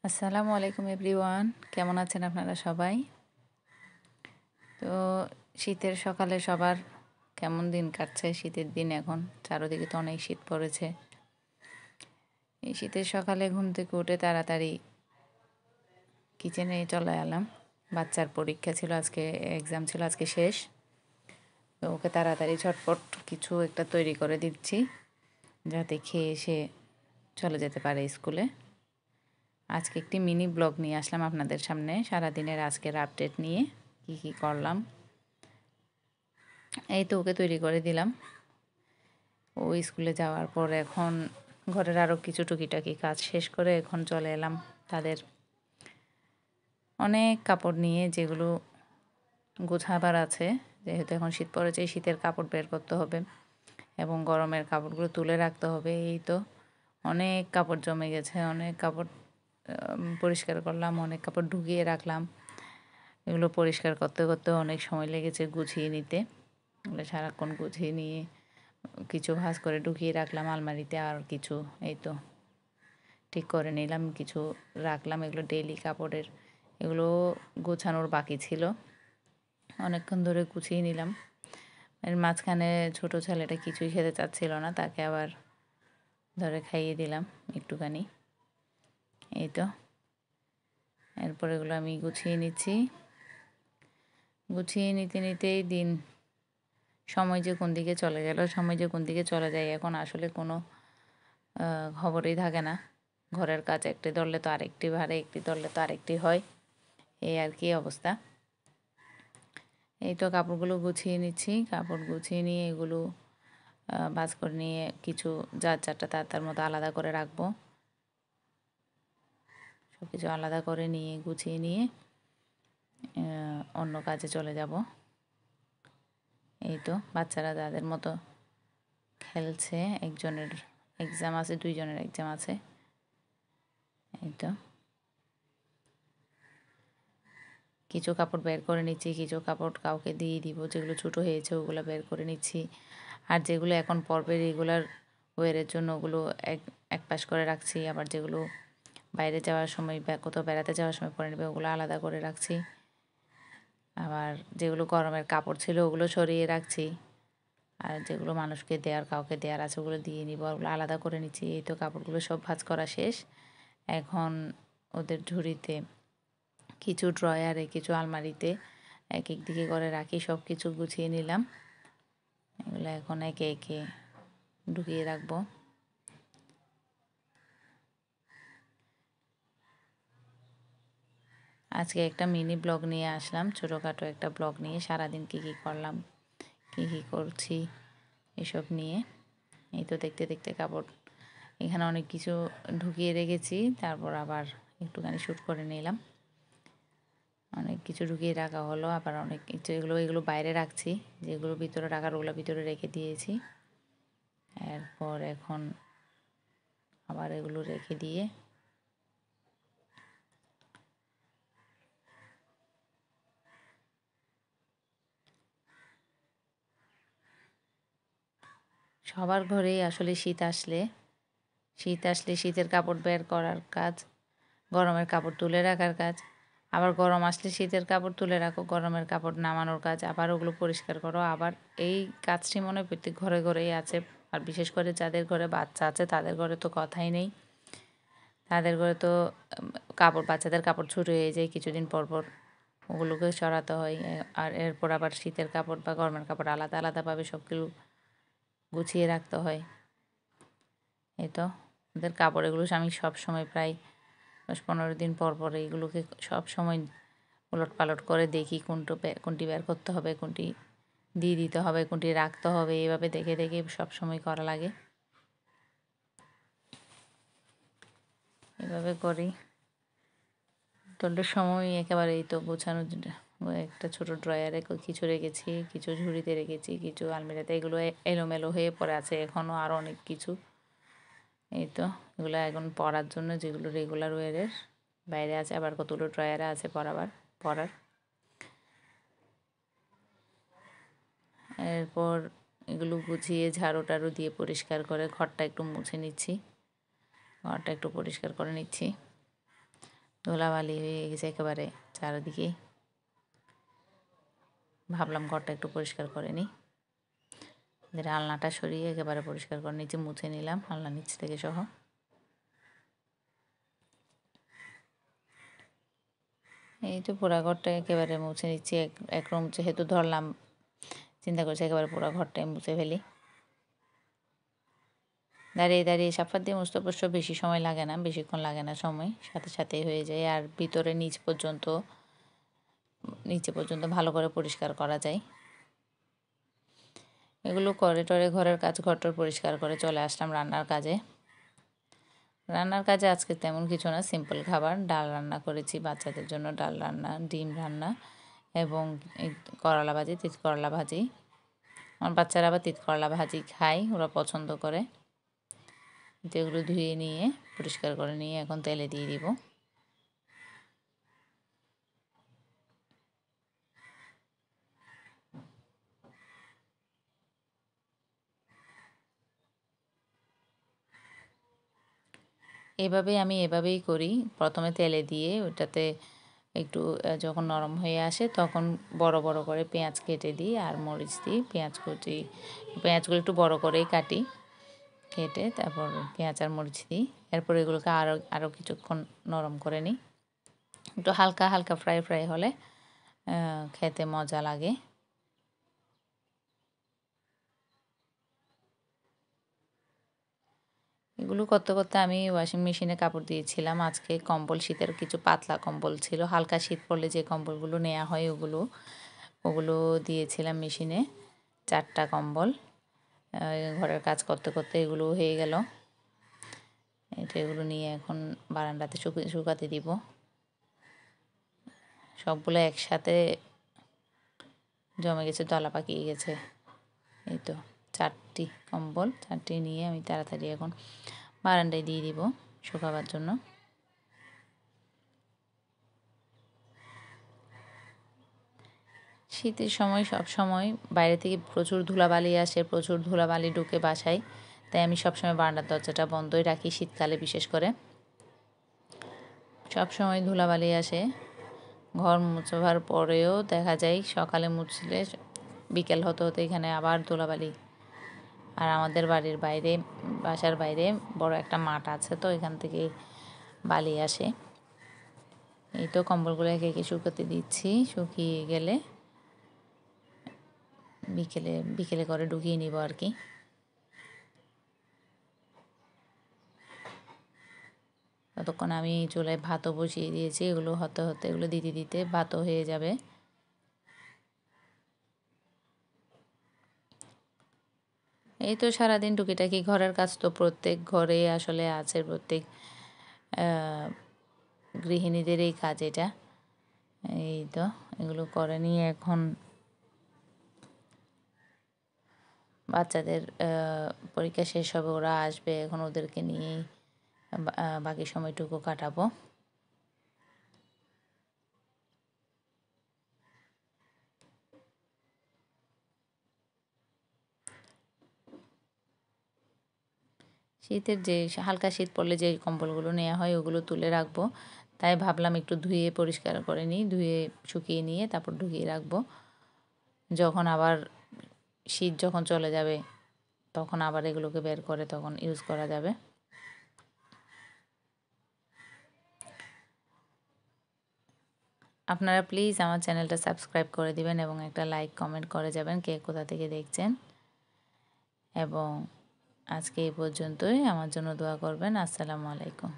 আসসালামু আলাইকুম এভরিওয়ান, কেমন আছেন আপনারা সবাই? তো শীতের সকালে সবার কেমন দিন কাটছে? শীতের দিন এখন চারদিকে তো অনেক শীত পড়েছে। এই শীতের সকালে ঘুম থেকে উঠে তাড়াতাড়ি কিচেনে চলে এলাম। বাচ্চার পরীক্ষা ছিল আজকে, এক্সাম ছিল আজকে শেষ। তো ওকে তাড়াতাড়ি ঝটপট কিছু একটা তৈরি করে দিচ্ছি যাতে খেয়ে এসে চলে যেতে পারে স্কুলে। আজকে একটি মিনি ব্লগ নিয়ে আসলাম আপনাদের সামনে, সারাদিনের আজকের আপডেট নিয়ে কি কি করলাম। এই তো ওকে তৈরি করে দিলাম। ও স্কুলে যাওয়ার পর এখন ঘরের আরও কিছু টুকিটাকি কাজ শেষ করে এখন চলে এলাম তাদের অনেক কাপড় নিয়ে, যেগুলো গোছাবার আছে। যেহেতু এখন শীত পড়েছে, শীতের কাপড় বের করতে হবে এবং গরমের কাপড়গুলো তুলে রাখতে হবে। এই তো অনেক কাপড় জমে গেছে, অনেক কাপড় পরিষ্কার করলাম, অনেক কাপড় ঢুকিয়ে রাখলাম। এগুলো পরিষ্কার করতে করতে অনেক সময় লেগেছে গুছিয়ে নিতে। এগুলো সারাক্ষণ গুছিয়ে নিয়ে কিছু ভাঁজ করে ঢুকিয়ে রাখলাম আলমারিতে, আর কিছু এই তো ঠিক করে নিলাম, কিছু রাখলাম। এগুলো ডেইলি কাপড়ের, এগুলো গোছানোর বাকি ছিল, অনেকক্ষণ ধরে গুছিয়ে নিলাম। এর মাঝখানে ছোট ছেলেটা কিছুই খেতে চাচ্ছিল না, তাকে আবার ধরে খাইয়ে দিলাম একটুখানি। এই তো এরপর এগুলো আমি গুছিয়ে নিচ্ছি। গুছিয়ে নিতে নিতেই দিন, সময় যে কোন দিকে চলে গেল, সময় যে কোন দিকে চলে যায় এখন আসলে কোনো খবরই থাকে না। ঘরের কাজ একটি ধরলে তো আরেকটি ভারে, একটি ধরলে তো আরেকটি হয়, এই আর কি অবস্থা। এই তো কাপড়গুলো গুছিয়ে নিচ্ছি। কাপড় গুছিয়ে নিয়ে এগুলো ভাঁজ করে নিয়ে কিছু যার যারটা তার তার মতো আলাদা করে রাখবো। সব কিছু আলাদা করে নিয়ে গুছিয়ে নিয়ে অন্য কাজে চলে যাব। এই তো বাচ্চারা তাদের মতো খেলছে, একজনের এক্সাম আছে, দুইজনের এক্সাম আছে। এই তো কিছু কাপড় বের করে নিচ্ছি, কিছু কাপড় কাউকে দিয়ে দিব, যেগুলো ছোটো হয়েছে ওগুলো বের করে নিচ্ছি। আর যেগুলো এখন পরবে রেগুলার ওয়ারের জন্য ওগুলো এক পাশ করে রাখছি। আবার যেগুলো বাইরে যাওয়ার সময় কোথাও বেড়াতে যাওয়ার সময় পরে নেবে ওগুলো আলাদা করে রাখছি। আবার যেগুলো গরমের কাপড় ছিল ওগুলো সরিয়ে রাখছি। আর যেগুলো মানুষকে দেওয়ার, কাউকে দেওয়ার আছে ওগুলো দিয়ে নিব, ওগুলো আলাদা করে নিচ্ছি। এই তো কাপড়গুলো সব ভাঁজ করা শেষ। এখন ওদের ঝুড়িতে, কিছু ড্রয়ারে, কিছু আলমারিতে এক এক দিকে করে রাখি। সব কিছু গুছিয়ে নিলাম। এগুলো এখন একে একে ঢুকিয়ে রাখবো। আজকে একটা মিনি ব্লগ নিয়ে আসলাম, ছোটোখাটো একটা ব্লগ নিয়ে, সারাদিন কী কী করলাম, কী কী করছি এসব নিয়ে। এই তো দেখতে দেখতে কাপড় এখানে অনেক কিছু ঢুকিয়ে রেখেছি, তারপর আবার একটুখানি শ্যুট করে নিলাম। অনেক কিছু ঢুকিয়ে রাখা হলো, আবার অনেক কিছু এগুলো বাইরে রাখছি, যেগুলো ভিতরে রাখার ওগুলো ভিতরে রেখে দিয়েছি। এরপর এখন আবার এগুলো রেখে দিয়ে সবার ঘরেই আসলে শীত আসলে শীতের কাপড় বের করার কাজ, গরমের কাপড় তুলে রাখার কাজ, আবার গরম আসলে শীতের কাপড় তুলে রাখো, গরমের কাপড় নামানোর কাজ, আবার ওগুলো পরিষ্কার করো। আবার এই কাজটি মনে হয় প্রত্যেক ঘরে ঘরেই আছে। আর বিশেষ করে যাদের ঘরে বাচ্চা আছে তাদের ঘরে তো কথাই নেই। তাদের ঘরে তো কাপড়, বাচ্চাদের কাপড় ছোটো হয়ে যায় কিছুদিন পর পর, ওগুলোকে সরাতে হয়। আর এরপর আবার শীতের কাপড় বা গরমের কাপড় আলাদা আলাদাভাবে সবগুলো গুছিয়ে রাখতে হয়। এই তো ওদের কাপড় এগুলো আমি সবসময় প্রায় 10-15 দিন পর পর এইগুলোকে সবসময় উলটপালট করে দেখি, কোনটি বের করতে হবে, কোনটি দিয়ে দিতে হবে, কোনটি রাখতে হবে, এভাবে দেখে দেখে সবসময় করা লাগে। এভাবে করি তোলার সময় একেবারে। এই তো গোছানোর একটা ছোটো ড্রয়ারে কিছু রেখেছি, কিছু ঝুড়িতে রেখেছি, কিছু আলমিরাতে, এগুলো এলোমেলো হয়ে পড়ে আছে এখনও আরও অনেক কিছু। এই তো এগুলো এখন পরার জন্য, যেগুলো রেগুলার ওয়ারের বাইরে আছে, আবার কতগুলো ড্রয়ারে আছে পরার। এরপর এগুলো গুছিয়ে ঝাড়ু টাড়ু দিয়ে পরিষ্কার করে ঘরটা একটু মুছে নিচ্ছি, ঘরটা একটু পরিষ্কার করে নিচ্ছি। ধুলাবালি হয়ে গেছে একেবারে চারিদিকে। ভাবলাম ঘরটা একটু পরিষ্কার করে নিই। আলনাটা সরিয়ে একেবারে পরিষ্কার করে নিচে মুছে নিলাম, আলনা নিচ থেকে সহ। এই তো পুরা ঘরটা একেবারে মুছে নিচ্ছি। এক রুম যেহেতু ধরলাম, চিন্তা করছি একেবারে পুরো ঘরটাই মুছে ফেলি। দাঁড়িয়ে দাঁড়িয়ে সাফার দিয়ে মুছতে অবশ্য বেশি সময় লাগে না, বেশিক্ষণ লাগে না সময়, সাথে সাথেই হয়ে যায়। আর ভিতরে নিচে পর্যন্ত ভালো করে পরিষ্কার করা যায়। এগুলো করে টরে ঘরের কাজ ঘরটর পরিষ্কার করে চলে আসলাম রান্নার কাজে। রান্নার কাজে আজকে তেমন কিছু না, সিম্পল খাবার। ডাল রান্না করেছি বাচ্চাদের জন্য, ডাল রান্না, ডিম রান্না এবং করলা ভাজি, তিত করলা ভাজি। আমার বাচ্চারা আবার তিত করলা ভাজি খায়, ওরা পছন্দ করে। তো এগুলো ধুয়ে নিয়ে পরিষ্কার করে নিয়ে এখন তেলে দিয়ে দিব। আমি এভাবেই করি। প্রথমে তেলে দিয়ে ওটাতে একটু যখন নরম হয়ে আসে তখন বড় বড় করে পেঁয়াজ কেটে দিই আর মরিচ দিই। পেঁয়াজগুলো একটু বড় করেই কাটি, কেটে তারপর পেঁয়াজ আর মরিচ দিই। এরপর এগুলোকে আরও কিছুক্ষণ নরম করে নিই। একটু হালকা হালকা ফ্রাই হলে খেতে মজা লাগে। এগুলো করতে করতে আমি ওয়াশিং মেশিনে কাপড় দিয়েছিলাম। আজকে কম্বল, শীতের কিছু পাতলা কম্বল ছিল, হালকা শীত পড়লে যে কম্বলগুলো নেওয়া হয় ওগুলো দিয়েছিলাম মেশিনে। 4টা কম্বল। ঘরের কাজ করতে করতে এগুলো হয়ে গেল। এগুলো নিয়ে এখন বারান্দাতে শুকাতে দিব। সবগুলো একসাথে জমে গেছে, দলা পাকিয়ে গেছে। এই তো 4টি কম্বল, 4টি নিয়ে আমি তাড়াতাড়ি এখন বারান্দায় দিয়ে দিব শুকাবার জন্য। শীতের সময় সব সময় বাইরে থেকে প্রচুর ধুলাবালি আসে, প্রচুর ধুলাবালি ঢুকে বাসায়। তাই আমি সবসময় বারান্দার দরজাটা বন্ধই রাখি, শীতকালে বিশেষ করে। সব সময় ধুলাবালি আসে। ঘর মুছবার পরেও দেখা যায় সকালে মুছলে বিকেল হতে হতে এখানে আবার ধুলাবালি। আর আমাদের বাসার বাইরে বড় একটা মাঠ আছে, তো এখান থেকে বালি আসে। এই তো কম্বলগুলো একে একে শুকাতে দিচ্ছি। শুকিয়ে গেলে বিকেলে করে ঢুকিয়ে নিব আর কি। ততক্ষণ আমি চুলায় ভাতও বসিয়ে দিয়েছি। এগুলো হতে হতে এগুলো দিতে দিতে ভাতও হয়ে যাবে। এই তো সারাদিন টুকিটাকি ঘরের কাজ তো প্রত্যেক ঘরে আসলে আছে, প্রত্যেক গৃহিণীদের এই কাজ এটা। এই তো এগুলো করে নিয়ে এখন বাচ্চাদের পরীক্ষা শেষ হবে, ওরা আসবে, এখন ওদেরকে নিয়েই বাকি সময়টুকু কাটাবো। শীতের যে হালকা শীত পড়লে যে কম্বলগুলো নেওয়া হয় ওগুলো তুলে রাখবো। তাই ভাবলাম একটু ধুয়ে পরিষ্কার করে নিই, ধুয়ে শুকিয়ে নিয়ে তারপর ঢুকিয়ে রাখবো। যখন আবার শীত যখন চলে যাবে তখন আবার এগুলোকে বের করে তখন ইউজ করা যাবে। আপনারা প্লিজ আমার চ্যানেলটা সাবস্ক্রাইব করে দিবেন এবং একটা লাইক কমেন্ট করে যাবেন কে কোথা থেকে দেখছেন। এবং আজকে এই পর্যন্তই, আমার জন্য দোয়া করবেন। আসসালামু আলাইকুম।